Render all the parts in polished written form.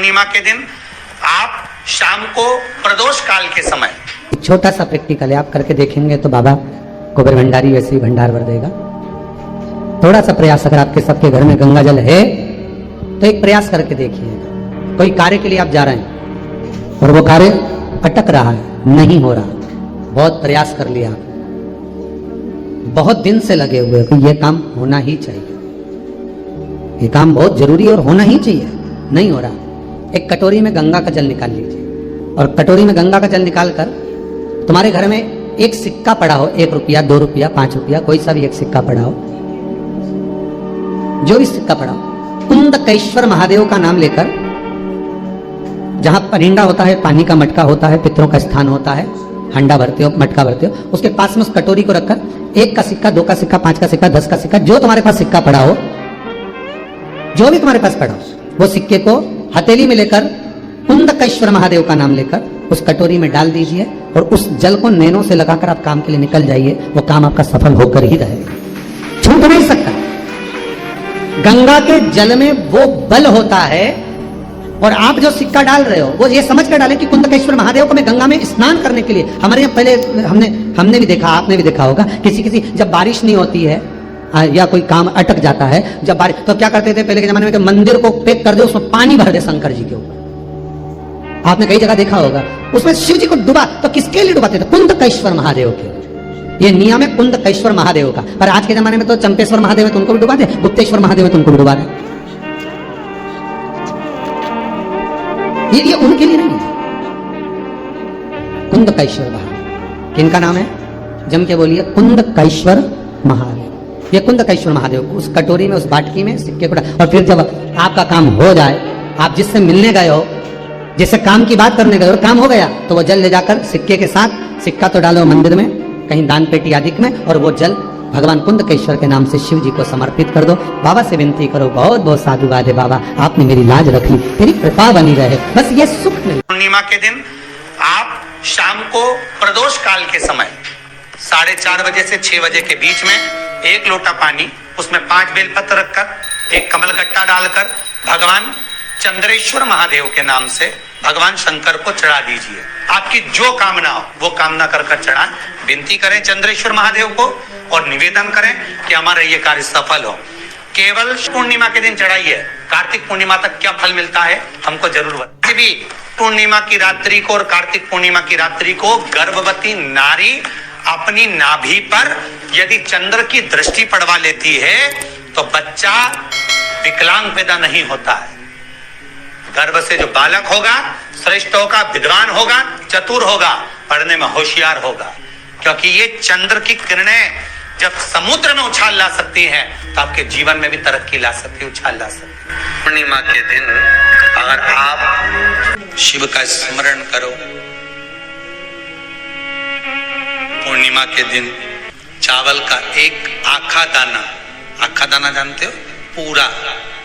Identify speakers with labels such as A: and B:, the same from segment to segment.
A: पूर्णिमा के दिन आप शाम को प्रदोष काल के समय
B: छोटा सा प्रैक्टिकल है, आप करके देखेंगे तो बाबा कुबेर भंडारी वैसे ही भंडार भर देगा। थोड़ा सा प्रयास, अगर आपके सबके घर में गंगा जल है तो एक प्रयास करके देखिएगा। कोई कार्य के लिए आप जा रहे हैं और वो कार्य अटक रहा है, नहीं हो रहा, बहुत प्रयास कर लिया, बहुत दिन से लगे हुए कि ये काम होना ही चाहिए, ये काम बहुत जरूरी और होना ही चाहिए, नहीं हो रहा। एक कटोरी में गंगा का जल निकाल लीजिए और कटोरी में गंगा का जल निकालकर तुम्हारे घर में एक सिक्का पड़ा हो, 1 रुपया, 2 रुपया, 5 रुपया, कोई सा भी एक सिक्का पड़ा हो, जो भी सिक्का पड़ा हो, कुंदकेश्वर महादेव का नाम लेकर, जहां परिंडा होता है, पानी का मटका होता है, पितरों का स्थान होता है, हंडा भरते हो, मटका भरते हो, उसके पास में उस कटोरी को रखकर 1 का सिक्का, 2 का सिक्का, 5 का सिक्का, 10 का सिक्का, जो तुम्हारे पास सिक्का पड़ा हो, जो भी तुम्हारे पास पड़ा हो, वो सिक्के को हथेली में लेकर कुंदकेश्वर महादेव का नाम लेकर उस कटोरी में डाल दीजिए और उस जल को नैनों से लगाकर आप काम के लिए निकल जाइए। वो काम आपका सफल होकर ही रहेगा, छूट नहीं सकता। गंगा के जल में वो बल होता है और आप जो सिक्का डाल रहे हो वो ये समझ कर डालें कि कुंदकेश्वर महादेव को मैं गंगा में स्नान करने के लिए। हमारे यहाँ पहले हमने भी देखा, आपने भी देखा होगा, किसी जब बारिश नहीं होती है या कोई काम अटक जाता है, जब बारिश, तो क्या करते थे पहले के जमाने में कि मंदिर को पैक कर दे, उसमें पानी भर दे शंकर जी के ऊपर। आपने कई जगह देखा होगा, उसमें शिव जी को डुबा, तो किसके लिए डुबाते थे? कुंदकेश्वर महादेव के। ये नियम है कुंदकेश्वर महादेव का। पर आज के जमाने में तो चंपेश्वर महादेव है तो उनको भी डुबा दे, गुप्तेश्वर महादेव है तो उनको भी डुबा दे। ये उनके लिए नहीं है। कुंदकेश्वर महादेव किनका नाम है? जम के बोलिए, कुंदकेश्वर महादेव। ये कुंदकेश्वर महादेव उस कटोरी में, उस बाटकी में सिक्के को, और फिर जब आपका काम हो जाए, आप जिससे मिलने गए हो, जिससे काम की बात करने गए और काम हो गया, तो वो जल ले जाकर सिक्के के साथ, सिक्का तो डालो मंदिर में, कहीं दान पेटी आदि में, और वो जल भगवान कुंदकेश्वर के नाम से शिव जी को समर्पित कर दो। बाबा से विनती करो, बहुत बहुत साधुवाद है बाबा, आपने मेरी लाज रख ली, तेरी कृपा बनी रहे, बस ये सुख मिले।
A: पूर्णिमा के दिन आप शाम को प्रदोष काल के समय 4:30 बजे से 6 बजे के बीच में 1 लोटा पानी, उसमें 5 बेलपत्र रखकर, 1 कमलगट्टा डालकर भगवान चंद्रेश्वर महादेव के नाम से भगवान शंकर को चढ़ा दीजिए। आपकी जो कामना हो वो कामना कर चढ़ाएं, विनती करें चंद्रेश्वर महादेव को और निवेदन करें कि हमारा ये कार्य सफल हो। केवल पूर्णिमा के दिन चढ़ाइए, कार्तिक पूर्णिमा तक क्या फल मिलता है हमको जरूर बताइए। भी पूर्णिमा की रात्रि को और कार्तिक पूर्णिमा की रात्रि को गर्भवती नारी अपनी नाभि पर यदि चंद्र की दृष्टि पड़वा लेती है तो बच्चा विकलांग पैदा नहीं होता है। गर्भ से जो बालक होगा श्रेष्ठ होगा, विद्वान होगा, चतुर होगा, पढ़ने में होशियार होगा, क्योंकि ये चंद्र की किरणें जब समुद्र में उछाल ला सकती हैं तो आपके जीवन में भी तरक्की ला सकती है, उछाल ला सकती है। पूर्णिमा के दिन अगर आप शिव का स्मरण करो, पूर्णिमा के दिन चावल का 1 आखा दाना जानते हो, पूरा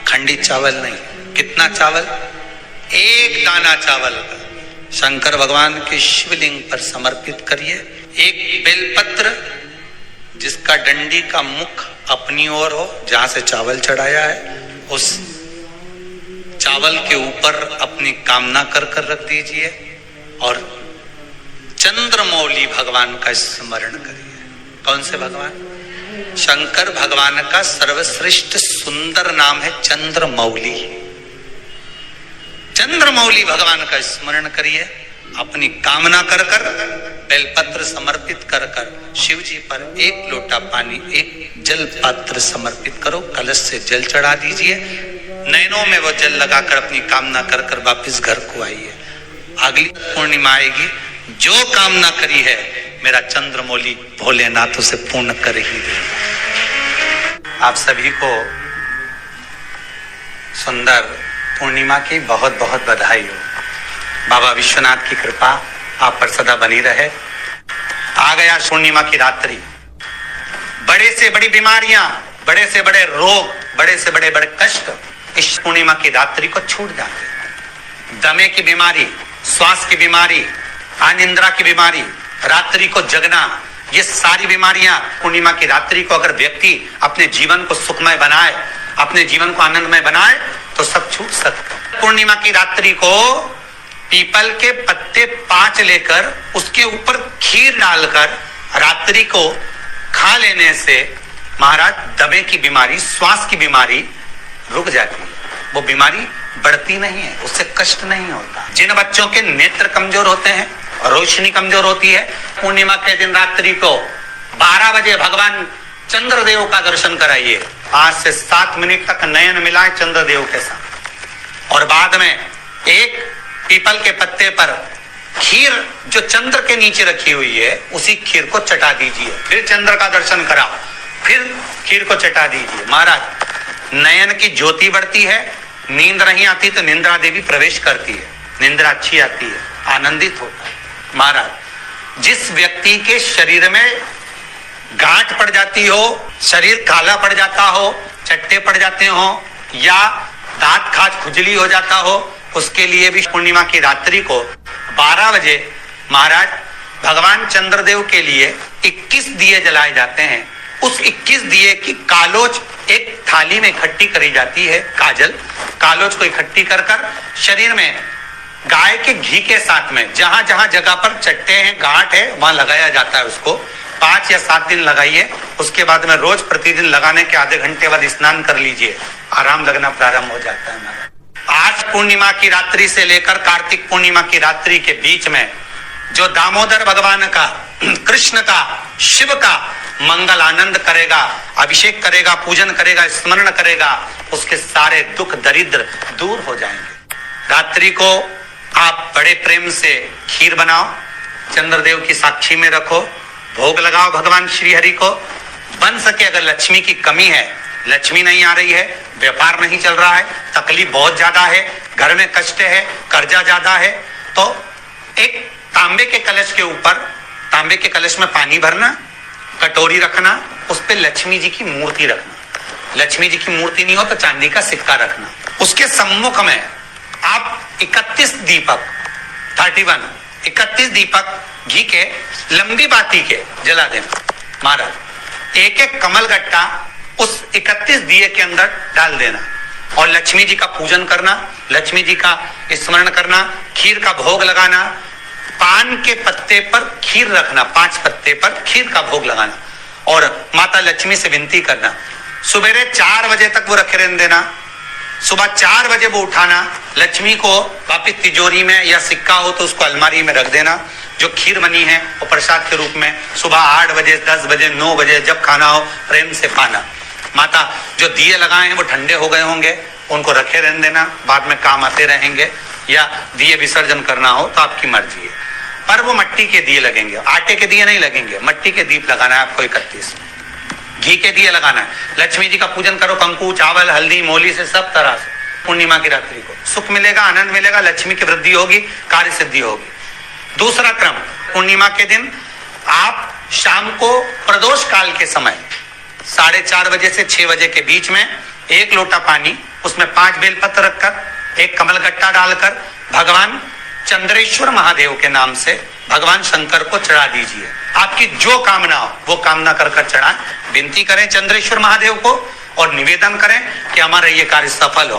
A: खंडित चावल नहीं, कितना चावल? 1 दाना चावल का शंकर भगवान के शिवलिंग पर समर्पित करिए। 1 बेलपत्र जिसका डंडी का मुख अपनी ओर हो, जहां से चावल चढ़ाया है, उस चावल के ऊपर अपनी कामना कर रख दीजिए और चंद्रमौली भगवान का स्मरण करिए। कौन से भगवान? शंकर भगवान का सर्वश्रेष्ठ सुंदर नाम है चंद्रमौली। चंद्रमौली भगवान का स्मरण करिए, अपनी कामना कर बेलपत्र समर्पित कर शिव जी पर 1 लोटा पानी, 1 जल पात्र समर्पित करो, कलश से जल चढ़ा दीजिए, नैनों में वो जल लगाकर अपनी कामना कर वापिस घर को आइए। अगली पूर्णिमा आएगी, जो कामना करी है मेरा चंद्रमौली भोलेनाथ उसे पूर्ण कर ही देगा। आप सभी को सुंदर पूर्णिमा की बहुत बहुत बधाई हो। बाबा विश्वनाथ की कृपा आप पर सदा बनी रहे। आ गया पूर्णिमा की रात्रि, बड़े से बड़ी बीमारियां, बड़े से बड़े रोग, बड़े से बड़े कष्ट इस पूर्णिमा की रात्रि को छूट जाते। दमे की बीमारी, श्वास की बीमारी, अनिद्रा की बीमारी, रात्रि को जगना, ये सारी बीमारियां पूर्णिमा की रात्रि को अगर व्यक्ति अपने जीवन को सुखमय बनाए, अपने जीवन को आनंदमय बनाए तो सब छूट सकता। पूर्णिमा की रात्रि को पीपल के पत्ते 5 लेकर उसके ऊपर खीर डालकर रात्रि को खा लेने से महाराज दमे की बीमारी, श्वास की बीमारी रुक जाती है। वो बीमारी बढ़ती नहीं है, उससे कष्ट नहीं होता। जिन बच्चों के नेत्र कमजोर होते हैं, रोशनी कमजोर होती है, पूर्णिमा के दिन रात्रि को 12 बजे भगवान चंद्रदेव का दर्शन कराइए। 5 से 7 मिनट तक नयन मिलाए चंद्रदेव के साथ और बाद में एक पीपल के पत्ते पर खीर जो चंद्र के नीचे रखी हुई है उसी खीर को चटा दीजिए। फिर चंद्र का दर्शन कराओ, फिर खीर को चटा दीजिए। महाराज नयन की ज्योति बढ़ती है, नींद नहीं आती तो निंद्रा देवी प्रवेश करती है, निंद्रा अच्छी आती है, आनंदित होता है। महाराज जिस व्यक्ति के शरीर में गांठ पड़ जाती हो, शरीर काला पड़ जाता हो, चट्टे पड़ जाते हो या दांत खाज खुजली हो जाता हो, उसके लिए भी पूर्णिमा की रात्रि को 12 बजे महाराज भगवान चंद्रदेव के लिए 21 दिए जलाए जाते हैं। उस 21 दिए की कालोज एक थाली में इकट्ठी करी जाती है। कालोज को इकट्ठी कर शरीर में गाय के घी के साथ में जहां जहां जगह पर चट्टे हैं, गांठ है, वहां लगाया जाता है। उसको 5 या 7 दिन लगाइए। उसके बाद में रोज प्रतिदिन लगाने के आधे घंटे बाद स्नान कर लीजिए, आराम लगना प्रारंभ हो जाता है। आज पूर्णिमा की रात्रि से लेकर कार्तिक पूर्णिमा की रात्रि के बीच में जो दामोदर भगवान का, कृष्ण का, शिव का मंगल आनंद करेगा, अभिषेक करेगा, पूजन करेगा, स्मरण करेगा, उसके सारे दुख दरिद्र दूर हो जाएंगे। रात्रि को आप बड़े प्रेम से खीर बनाओ, चंद्रदेव की साक्षी में रखो, भोग लगाओ भगवान श्री हरि को। बन सके अगर लक्ष्मी की कमी है, लक्ष्मी नहीं आ रही है, व्यापार नहीं चल रहा है, तकलीफ बहुत ज्यादा है, घर में कष्ट है, कर्जा ज्यादा है, तो एक तांबे के कलश के ऊपर, तांबे के कलश में पानी भरना, कटोरी रखना, उस पे लक्ष्मी जी की मूर्ति रखना। लक्ष्मी जी की मूर्ति नहीं हो तो चांदी का सिक्का रखना। उसके सम्मुख में आप 31 दीपक घी के लंबी बाती के जला देना। महाराज एक एक कमल गट्टा उस 31 दिए के अंदर डाल देना और लक्ष्मी जी का पूजन करना, लक्ष्मी जी का स्मरण करना, खीर का भोग लगाना, पान के पत्ते पर खीर रखना, 5 पत्ते पर खीर का भोग लगाना और माता लक्ष्मी से विनती करना। सुबेरे 4 बजे तक वो रखे रहने देना, सुबह 4 बजे वो उठाना, लक्ष्मी को वापिस तिजोरी में या सिक्का हो तो उसको अलमारी में रख देना। जो खीर बनी है वो प्रसाद के रूप में सुबह 8 बजे, 10 बजे, 9 बजे जब खाना हो प्रेम से पाना। माता जो दिए लगाए हैं वो ठंडे हो गए होंगे, उनको रखे रहने देना, बाद में काम आते रहेंगे, या दिए विसर्जन करना हो तो आपकी मर्जी है। पर वो मिट्टी के दिए लगेंगे, आटे के दिए नहीं लगेंगे, मिट्टी के दीप लगाना है आपको। 31 घी के दिए लगाना है। लक्ष्मी जी का पूजन करो, कंकु, चावल, हल्दी, मोली से, सब तरह से। पूर्णिमा की रात्रि को सुख मिलेगा, आनंद मिलेगा, लक्ष्मी की वृद्धि होगी, कार्य सिद्धि होगी। दूसरा क्रम, पूर्णिमा के दिन आप शाम को प्रदोष काल के समय 4:30 बजे से 6 बजे के बीच में 1 लोटा पानी, उसमें 5 बेलपत्र रखकर, 1 कमलगट्टा डालकर भगवान चंद्रेश्वर महादेव के नाम से भगवान शंकर को चढ़ा दीजिए। आपकी जो कामना हो वो कामना कर चढ़ाएं, विनती करें चंद्रेश्वर महादेव को और निवेदन करें कि हमारा ये कार्य सफल हो।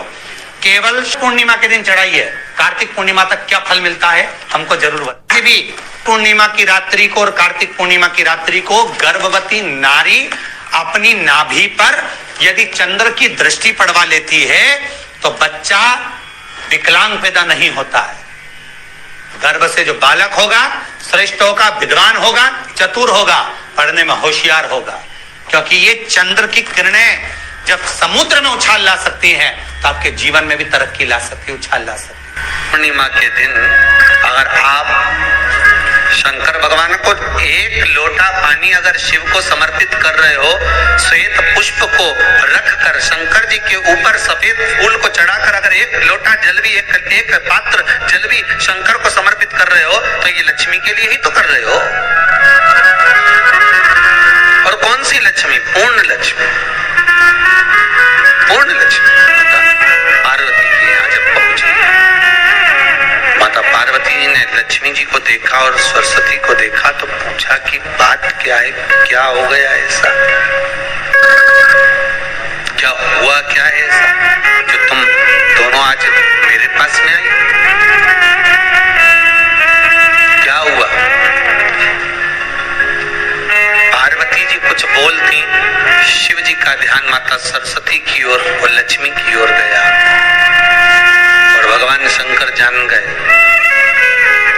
A: केवल पूर्णिमा के दिन चढ़ाइए, कार्तिक पूर्णिमा तक क्या फल मिलता है हमको जरूर बताइए। भी पूर्णिमा की रात्रि को और कार्तिक पूर्णिमा की रात्रि को गर्भवती नारी अपनी नाभि पर यदि चंद्र की दृष्टि पड़वा लेती है तो बच्चा विकलांग पैदा नहीं होता है। गर्भ से जो बालक होगा श्रेष्ठ होगा, विद्वान होगा, चतुर होगा, पढ़ने में होशियार होगा, क्योंकि ये चंद्र की किरणें जब समुद्र में उछाल ला सकती हैं तो आपके जीवन में भी तरक्की ला सकती है, उछाल ला सकती है। पूर्णिमा के दिन अगर आप शंकर भगवान को 1 लोटा पानी अगर शिव को समर्पित कर रहे हो, श्वेत पुष्प को रखकर शंकर जी के ऊपर सफेद फूल को चढ़ाकर अगर 1 लोटा जल भी, एक पात्र जल भी शंकर को समर्पित कर रहे हो तो ये लक्ष्मी के लिए ही तो कर रहे हो। और कौन सी लक्ष्मी? पूर्ण लक्ष्मी। पूर्ण लक्ष्मी पार्वती के यहाँ जब पहुंची, माता पार्वती जी ने लक्ष्मी जी को देखा और सरस्वती को देखा तो पूछा कि बात क्या है, क्या हो गया ऐसा, क्या हुआ, क्या है ऐसा जो तुम दोनों आज मेरे पास में आई। क्या हुआ? पार्वती जी कुछ बोलती, शिव जी का ध्यान माता सरस्वती की ओर और लक्ष्मी की ओर गया और भगवान शंकर जान गए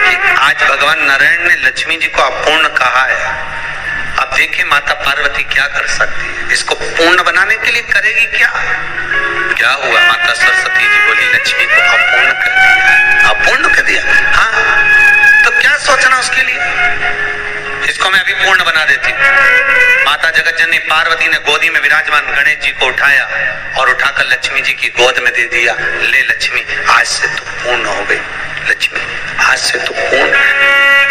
A: कि आज भगवान नारायण ने लक्ष्मी जी को अपूर्ण कहा है। अब देखिए माता पार्वती क्या कर सकती है, इसको पूर्ण बनाने के लिए करेगी क्या? क्या हुआ? माता सरस्वती जी बोली लक्ष्मी को अपूर्ण कर दिया। अपूर्ण कर दिया? हाँ, तो क्या सोचना उसके लिए, इसको मैं अभी पूर्ण बना देती हूँ। माता जगत जननी पार्वती ने गोदी में विराजमान गणेश जी को उठाया और उठाकर लक्ष्मी जी की गोद में दे दिया। ले लक्ष्मी, आज से तू पूर्ण हो गई। लक्ष्मी, आज से तू पूर्ण है।